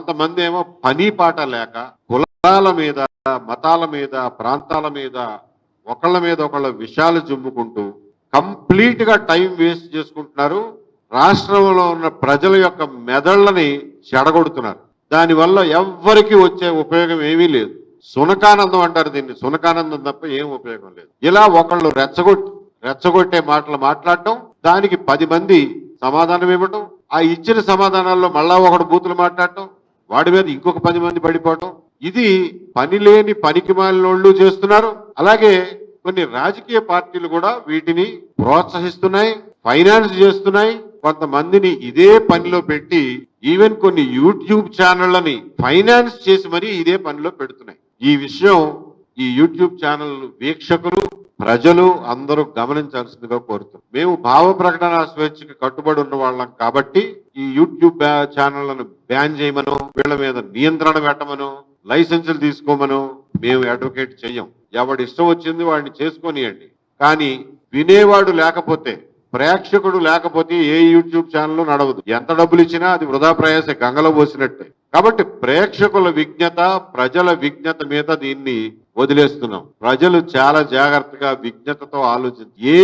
కొంతమంది ఏమో పని పాట లేక కులాల మీద, మతాల మీద, ప్రాంతాల మీద ఒకళ్ళ మీద ఒకళ్ళ విషయాలు జుమ్ముకుంటూ కంప్లీట్ గా టైం వేస్ట్ చేసుకుంటున్నారు. రాష్ట్రంలో ఉన్న ప్రజల యొక్క మెదళ్ళని చెడగొడుతున్నారు. దానివల్ల ఎవ్వరికి వచ్చే ఉపయోగం ఏమీ లేదు. సునకానందం అంటారు దీన్ని, సునకానందం తప్ప ఏం ఉపయోగం లేదు. ఇలా ఒకళ్ళు రెచ్చగొట్టే మాటలు మాట్లాడటం, దానికి 10 మంది సమాధానం ఇవ్వటం, ఆ ఇచ్చిన సమాధానాల్లో మళ్ళా ఒకడు బూతులు మాట్లాడటం, వాడి మీద ఇంకొక 10 మంది పడిపోవటం, ఇది పని లేని పనికి మాలినోళ్ళు చేస్తున్నారు. అలాగే కొన్ని రాజకీయ పార్టీలు కూడా వీటిని ప్రోత్సహిస్తున్నాయి, ఫైనాన్స్ చేస్తున్నాయి. కొంతమందిని ఇదే పనిలో పెట్టి ఈవెన్ కొన్ని యూట్యూబ్ ఛానళ్లని ఫైనాన్స్ చేసి మరీ ఇదే పనిలో పెడుతున్నాయి. ఈ విషయం ఈ యూట్యూబ్ ఛానల్ వీక్షకులు, ప్రజలు అందరూ గమనించాల్సిందిగా కోరుతున్నాం. మేము భావ ప్రకటన స్వేచ్ఛకి కట్టుబడి ఉన్న వాళ్ళం కాబట్టి ఈ యూట్యూబ్ ఛానళ్లను బ్యాన్ చేయమను, వీళ్ళ మీద నియంత్రణ పెట్టమను, లైసెన్సులు తీసుకోమను మేము అడ్వకేట్ చెయ్యం. ఎవడి ఇష్టం వచ్చింది వాడిని చేసుకొనియండి. కానీ వినేవాడు లేకపోతే, ప్రేక్షకుడు లేకపోతే ఏ యూట్యూబ్ ఛానల్ నడవదు. ఎంత డబ్బులు ఇచ్చినా అది వృధా ప్రయాస, గంగలో పోసినట్టే. కాబట్టి ప్రేక్షకుల విజ్ఞత, ప్రజల విజ్ఞత మీద దీన్ని వదిలేస్తున్నాం. ప్రజలు చాలా జాగ్రత్తగా విజ్ఞతతో ఆలోచించి ఏ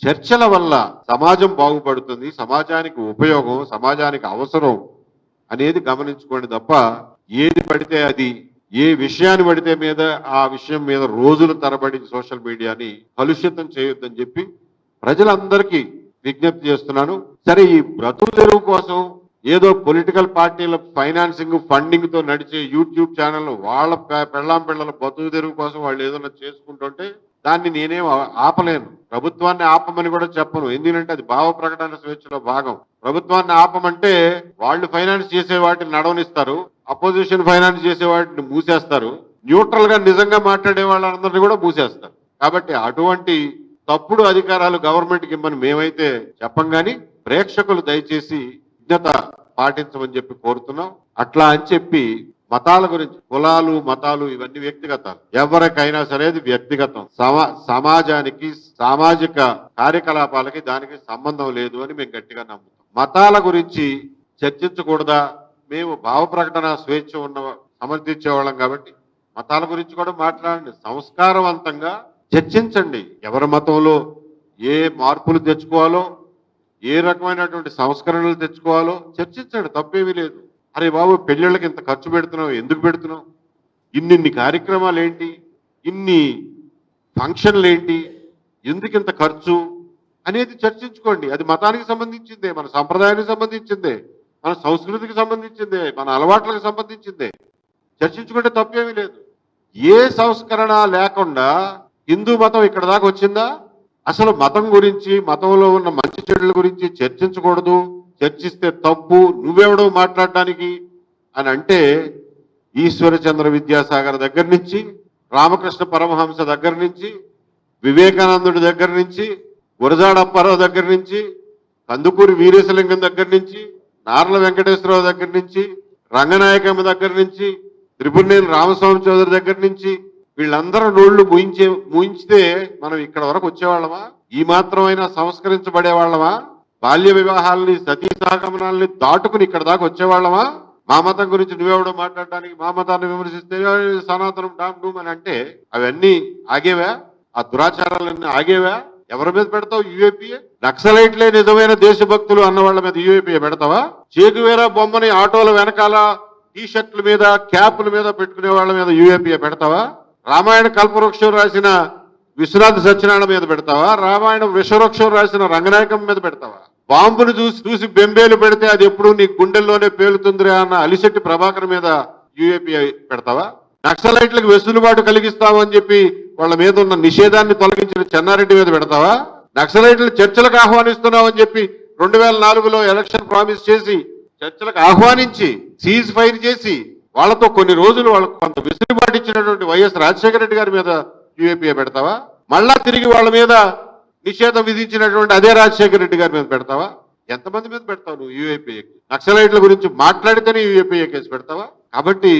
చర్చల వల్ల సమాజం బాగుపడుతుంది, సమాజానికి ఉపయోగం, సమాజానికి అవసరం అనేది గమనించుకోండి తప్ప ఏది పడితే అది, ఏ విషయాన్ని పడితే మీద ఆ విషయం మీద రోజుల తరబడి సోషల్ మీడియాని కలుషితం చేయొద్దని చెప్పి ప్రజలందరికీ విజ్ఞప్తి చేస్తున్నాను. సరే, ఈ బ్రతుకు తెరువు కోసం ఏదో పొలిటికల్ పార్టీల ఫైనాన్సింగ్, ఫండింగ్ తో నడిచే యూట్యూబ్ ఛానల్ వాళ్ళ పిల్లల బతుకు తెరువు కోసం వాళ్ళు ఏదైనా చేసుకుంటుంటే దాన్ని నేనేం ఆపలేను. ప్రభుత్వాన్ని ఆపమని కూడా చెప్పను. ఎందుకంటే అది భావ ప్రకటన స్వేచ్ఛలో భాగం. ప్రభుత్వాన్ని ఆపమంటే వాళ్ళు ఫైనాన్స్ చేసే వాటిని నడవనిస్తారు, అపోజిషన్ ఫైనాన్స్ చేసే వాటిని మూసేస్తారు, న్యూట్రల్ గా నిజంగా మాట్లాడే వాళ్ళందరినీ కూడా మూసేస్తారు. కాబట్టి అటువంటి తప్పుడు అధికారాలు గవర్నమెంట్కి ఇమ్మని మేమైతే చెప్పం. కానీ ప్రేక్షకులు దయచేసి విజ్ఞత పాటించమని చెప్పి కోరుతున్నాం. అట్లా అని చెప్పి మతాల గురించి, కులాలు మతాలు ఇవన్నీ వ్యక్తిగతాలు, ఎవరికైనా సరే అది వ్యక్తిగతం. సమాజానికి, సామాజిక కార్యకలాపాలకి దానికి సంబంధం లేదు అని మేము గట్టిగా నమ్ముతాం. మతాల గురించి చర్చించకూడదా? మేము భావ ప్రకటన స్వేచ్ఛ సమర్థించేవాళ్ళం కాబట్టి మతాల గురించి కూడా మాట్లాడండి, సంస్కారవంతంగా చర్చించండి. ఎవరి మతంలో ఏ మార్పులు తెచ్చుకోవాలో, ఏ రకమైనటువంటి సంస్కరణలు తెచ్చుకోవాలో చర్చించండి, తప్పేమీ లేదు. అరే బాబు, పెళ్ళిళ్ళకి ఇంత ఖర్చు పెడుతున్నావు, ఎందుకు పెడుతున్నావు? ఇన్ని కార్యక్రమాలు ఏంటి, ఇన్ని ఫంక్షన్లు ఏంటి, ఎందుకు ఇంత ఖర్చు అనేది చర్చించుకోండి. అది మతానికి సంబంధించిందే, మన సంప్రదాయానికి సంబంధించిందే, మన సంస్కృతికి సంబంధించిందే, మన అలవాట్లకు సంబంధించిందే. చర్చించుకుంటే తప్పేమీ లేదు. ఏ సంస్కరణ లేకుండా హిందూ మతం ఇక్కడ దాకా వచ్చిందా? అసలు మతం గురించి, మతంలో ఉన్న మంచి చెడుల గురించి చర్చించకూడదు, చర్చిస్తే తప్పు, నువ్వెవడో మాట్లాడటానికి అని అంటే ఈశ్వరచంద్ర విద్యాసాగర్ దగ్గర నుంచి, రామకృష్ణ పరమహంస దగ్గర నుంచి, వివేకానందుడి దగ్గర నుంచి, గురజాడ అప్పారావు దగ్గర నుంచి, కందుకూరి వీరేశలింగం దగ్గర నుంచి, నార్ల వెంకటేశ్వరరావు దగ్గర నుంచి, రంగనాయకమ్మ దగ్గర నుంచి, త్రిపురనేని రామస్వామి చౌదరి దగ్గర నుంచి వీళ్ళందరూ నోళ్లు మూయించితే మనం ఇక్కడ వరకు వచ్చేవాళ్ళమా? ఈ మాత్రమైనా సంస్కరించబడే వాళ్ళమా? బాల్య వివాహాలని, సతీ సహగమనాలని దాటుకుని ఇక్కడ దాకా వచ్చేవాళ్ళమా? మా మతం గురించి నువ్వెవడో మాట్లాడడానికి, మా మతాన్ని విమర్శిస్తే సనాతనం డామ్ డూమ్ అని అంటే అవన్నీ ఆగేవా? ఆ దురాచారాలన్నీ ఆగేవా? ఎవరి మీద పెడతావు యూఏపీఏ? నక్సలైట్లే నిజమైన దేశభక్తులు అన్న వాళ్ళ మీద యూఏపీఏ పెడతావా? చేగువేరా బొమ్మని ఆటోల వెనకాల, టీ షర్ట్ల మీద, క్యాప్ల మీద పెట్టుకునే వాళ్ళ మీద యూఏపీఏ పెడతావా? రామాయణ కల్పవృక్షం రాసిన విశ్వనాథ సత్యనారాయణ మీద పెడతావా? రామాయణ విశ్వవృక్షం రాసిన రంగనాయకం మీద పెడతావా? బాంబును చూసి బెంబేలు పెడితే అది ఎప్పుడు నీ గుండెల్లోనే పేలుతుందిరా అన్న అలిశెట్టి ప్రభాకర్ మీద యూఏపీ పెడతావా? నక్సలైట్లకు వెసులుబాటు కలిగిస్తామని చెప్పి వాళ్ళ మీద ఉన్న నిషేధాన్ని తొలగించిన చెన్నారెడ్డి మీద పెడతావా? నక్సలైట్లు చర్చలకు ఆహ్వానిస్తున్నామని చెప్పి 2004లో ఎలక్షన్ ప్రామిస్ చేసి చర్చలకు ఆహ్వానించి సీజ్ ఫైర్ చేసి వాళ్ళతో కొన్ని రోజులు వాళ్ళకు కొంత వెసులుబాటు ఇచ్చినటువంటి వైఎస్ రాజశేఖర రెడ్డి గారి మీద యూఏపీఏ పెడతావా? మళ్ళా తిరిగి వాళ్ళ మీద నిషేధం విధించినటువంటి అదే రాజశేఖర రెడ్డి గారి మీద పెడతావా? ఎంతమంది మీద పెడతావు నువ్వు యూఏపీఏ? నక్సలైట్ల గురించి మాట్లాడితేనే యూఏపీఏ కేసు పెడతావా? కాబట్టి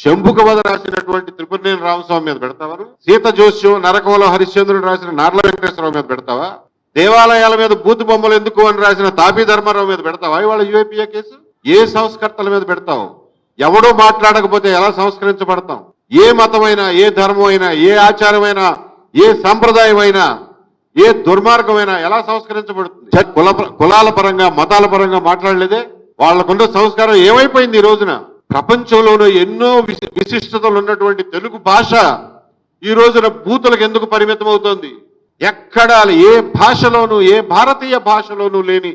శంభుక వద రాసినటువంటి త్రిపురనేని రామస్వామి మీద పెడతావా? సీత జోస్యం, నరకవల హరిశ్చంద్రుడు రాసిన నార్ల వెంకటేశ్వరరావు మీద పెడతావా? దేవాలయాల మీద బూతు బొమ్మలు ఎందుకు అని రాసిన తాపీ ధర్మారావు మీద పెడతావా ఇవాళ యూఏపీఏ కేసు? ఏ సంస్కర్తల మీద పెడతావు? ఎవడో మాట్లాడకపోతే ఎలా సంస్కరించబడతాం? ఏ మతమైనా, ఏ ధర్మమైనా, ఏ ఆచారమైనా, ఏ సంప్రదాయమైనా, ఏ దుర్మార్గమైనా ఎలా సంస్కరించబడుతుంది? కులాల పరంగా, మతాల పరంగా మాట్లాడలేదే. వాళ్ళకున్న సంస్కారం ఏమైపోయింది ఈ రోజున? ప్రపంచంలోనూ ఎన్నో విశిష్టతలు ఉన్నటువంటి తెలుగు భాష ఈ రోజున బూతులకు ఎందుకు పరిమితం అవుతోంది? ఎక్కడ ఏ భాషలోనూ, ఏ భారతీయ భాషలోనూ లేని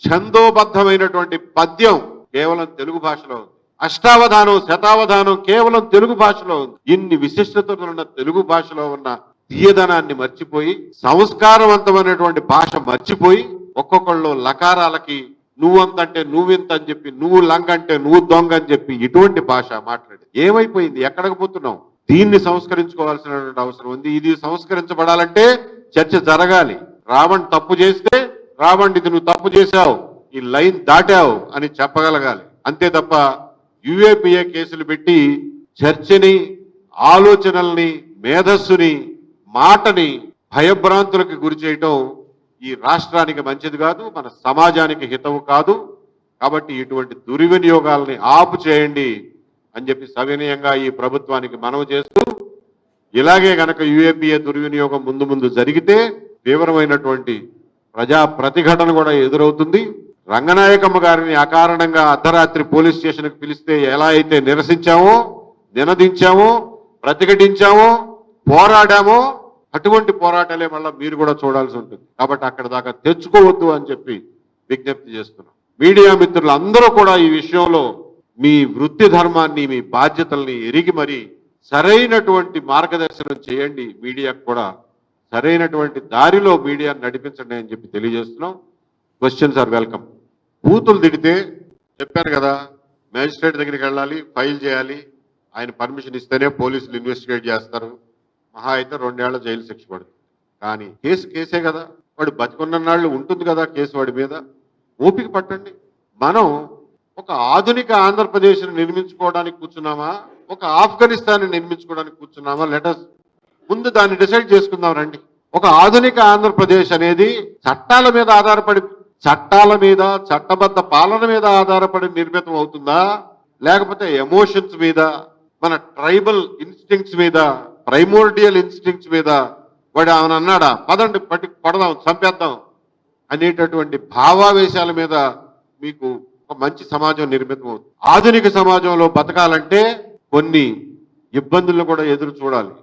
ఛందోబద్ధమైనటువంటి పద్యం కేవలం తెలుగు భాషలో ఉంది. అష్టావధానం, శతావధానం కేవలం తెలుగు భాషలో ఉంది. ఇన్ని విశిష్టతలు ఉన్న తెలుగు భాషలో ఉన్న తీయదనాన్ని మర్చిపోయి, సంస్కారవంతమైనటువంటి భాష మర్చిపోయి, ఒక్కొక్కళ్ళు లకారాలకి నువ్వంతంటే నువ్వింత అని చెప్పి, నువ్వు లంగ అంటే నువ్వు దొంగ అని చెప్పి ఇటువంటి భాష మాట్లాడి ఏమైపోయింది? ఎక్కడికి పోతున్నాం? దీన్ని సంస్కరించుకోవాల్సినటువంటి అవసరం ఉంది. ఇది సంస్కరించబడాలంటే చర్చ జరగాలి. రావణ్ తప్పు చేస్తే, రావణ్ ఇది నువ్వు తప్పు చేశావు, ఈ లైన్ దాటావు అని చెప్పగలగాలి. అంతే తప్ప యుఏపిఏ కేసులు పెట్టి చర్చని, ఆలోచనల్ని, మేధస్సుని, మాటని భయభ్రాంతులకు గురి చేయటం ఈ రాష్ట్రానికి మంచిది కాదు, మన సమాజానికి హితవు కాదు. కాబట్టి ఇటువంటి దుర్వినియోగాలని ఆపు చేయండి అని చెప్పి సవినయంగా ఈ ప్రభుత్వానికి మనవి చేస్తూ, ఇలాగే గనక యుఏపిఏ దుర్వినియోగం ముందు ముందు జరిగితే తీవ్రమైనటువంటి ప్రజా ప్రతిఘటన కూడా ఎదురవుతుంది. రంగనాయకమ్మ గారిని అకారణంగా అర్ధరాత్రి పోలీస్ స్టేషన్కి పిలిస్తే ఎలా అయితే నిరసించామో, నినదించామో, ప్రతిఘటించామో, పోరాడామో, అటువంటి పోరాటాలే మళ్ళీ మీరు కూడా చూడాల్సి ఉంటుంది. కాబట్టి అక్కడ దాకా తెచ్చుకోవద్దు అని చెప్పి విజ్ఞప్తి చేస్తున్నాం. మీడియా మిత్రులు అందరూ కూడా ఈ విషయంలో మీ వృత్తి ధర్మాన్ని, మీ బాధ్యతల్ని ఎరిగి మరి సరైనటువంటి మార్గదర్శనం చేయండి. మీడియాకు కూడా సరైనటువంటి దారిలో మీడియాను నడిపించండి అని చెప్పి తెలియజేస్తున్నాం. Questions are welcome. బూతులు తిడితే చెప్పాను కదా, మేజిస్ట్రేట్ దగ్గరికి వెళ్ళాలి, ఫైల్ చేయాలి, ఆయన పర్మిషన్ ఇస్తేనే పోలీసులు ఇన్వెస్టిగేట్ చేస్తారు. మహా అయితే 2 ఏళ్ల జైలు శిక్ష పడుతుంది. కానీ కేసే కదా, వాడు బతికున్న నాళ్ళు ఉంటుంది కదా కేసు వాడి మీద. ఓపిక పట్టండి. మనం ఒక ఆధునిక ఆంధ్రప్రదేశ్ని నిర్మించుకోవడానికి కూర్చున్నామా, ఒక ఆఫ్ఘనిస్తాన్ని నిర్మించుకోవడానికి కూర్చున్నామా? లెటస్ ముందు దాన్ని డిసైడ్ చేసుకుందాం రండి. ఒక ఆధునిక ఆంధ్రప్రదేశ్ అనేది చట్టాల మీద ఆధారపడి, చట్టబద్ధ పాలన మీద ఆధారపడి నిర్మితం అవుతుందా, లేకపోతే ఎమోషన్స్ మీద, మన ట్రైబల్ ఇన్స్టింక్ట్స్ మీద, ప్రైమోర్డియల్ ఇన్స్టింక్ట్స్ మీద వాడు ఆయన అన్నాడా పదండి పట్టి కొడదాం, చంపేద్దాం అనేటటువంటి భావావేశాల మీద మీకు ఒక మంచి సమాజం నిర్మితం అవుతుంది. ఆధునిక సమాజంలో బతకాలంటే కొన్ని ఇబ్బందులను కూడా ఎదురు చూడాలి.